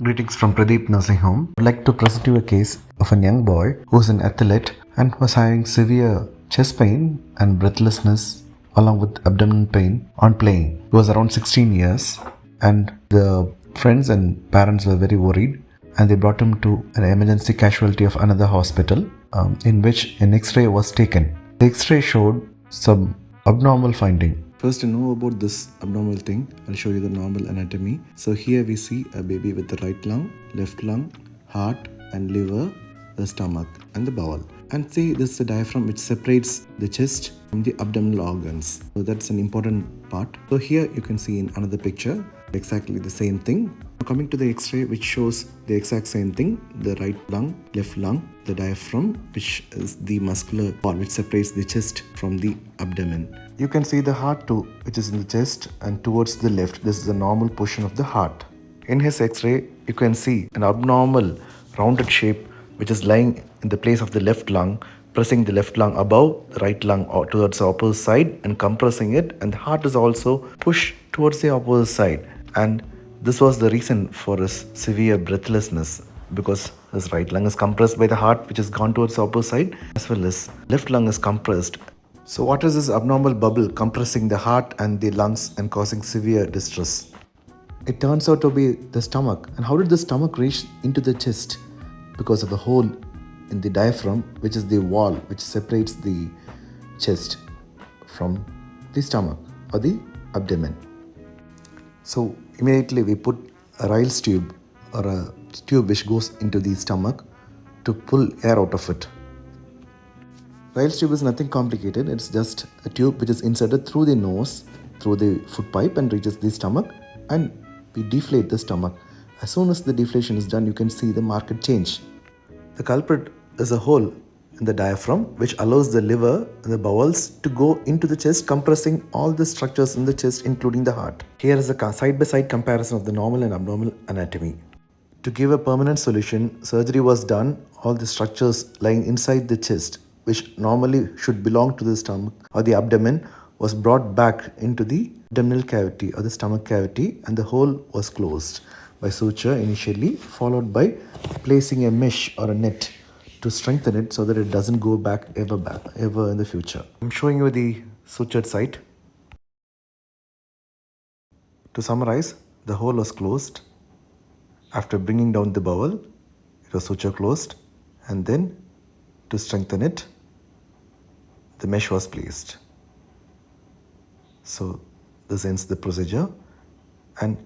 Greetings from Pradeep Nursing Home. I'd like to present you a case of a young boy who is an athlete and was having severe chest pain and breathlessness along with abdominal pain on playing. He was around 16 years and the friends and parents were very worried and they brought him to an emergency casualty of another hospital in which an X-ray was taken. The X-ray showed some abnormal finding. First, to know about this abnormal thing, I'll show you the normal anatomy. So here we see a baby with the right lung, left lung, heart and liver, the stomach and the bowel. And see, this is the diaphragm which separates the chest from the abdominal organs. So that's an important part. So here you can see in another picture exactly the same thing. Coming to the X-ray which shows the exact same thing, the right lung, left lung, the diaphragm which is the muscular wall which separates the chest from the abdomen. You can see the heart too, which is in the chest and towards the left. This is the normal portion of the heart. In his X-ray, you can see an abnormal rounded shape which is lying in the place of the left lung, pressing the left lung above the right lung or towards the opposite side and compressing it, and the heart is also pushed towards the opposite side. And this was the reason for his severe breathlessness, because his right lung is compressed by the heart which has gone towards the opposite side, as well as left lung is compressed. So what is this abnormal bubble compressing the heart and the lungs and causing severe distress? It turns out to be the stomach. And how did the stomach reach into the chest? Because of a hole in the diaphragm, which is the wall which separates the chest from the stomach or the abdomen. So immediately we put a Ryle's tube or a tube which goes into the stomach to pull air out of it. Ryle's tube is nothing complicated. It's just a tube which is inserted through the nose, through the food pipe and reaches the stomach, and we deflate the stomach. As soon as the deflation is done, you can see the marked change. The culprit is a hole in the diaphragm which allows the liver and the bowels to go into the chest, compressing all the structures in the chest including the heart. Here is a side-by-side comparison of the normal and abnormal anatomy. To give a permanent solution, surgery was done. All the structures lying inside the chest, which normally should belong to the stomach or the abdomen, was brought back into the abdominal cavity or the stomach cavity, and the hole was closed by suture initially, followed by placing a mesh or a net to strengthen it so that it doesn't go back ever in the future. I'm showing you the sutured site. To summarize, the hole was closed. After bringing down the bowel, it was suture closed, and then to strengthen it, the mesh was placed. So this ends the procedure, and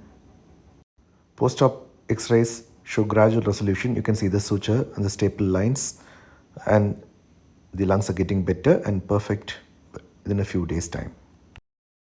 post-op X-rays show gradual resolution. You can see the suture and the staple lines, and the lungs are getting better and perfect within a few days' time.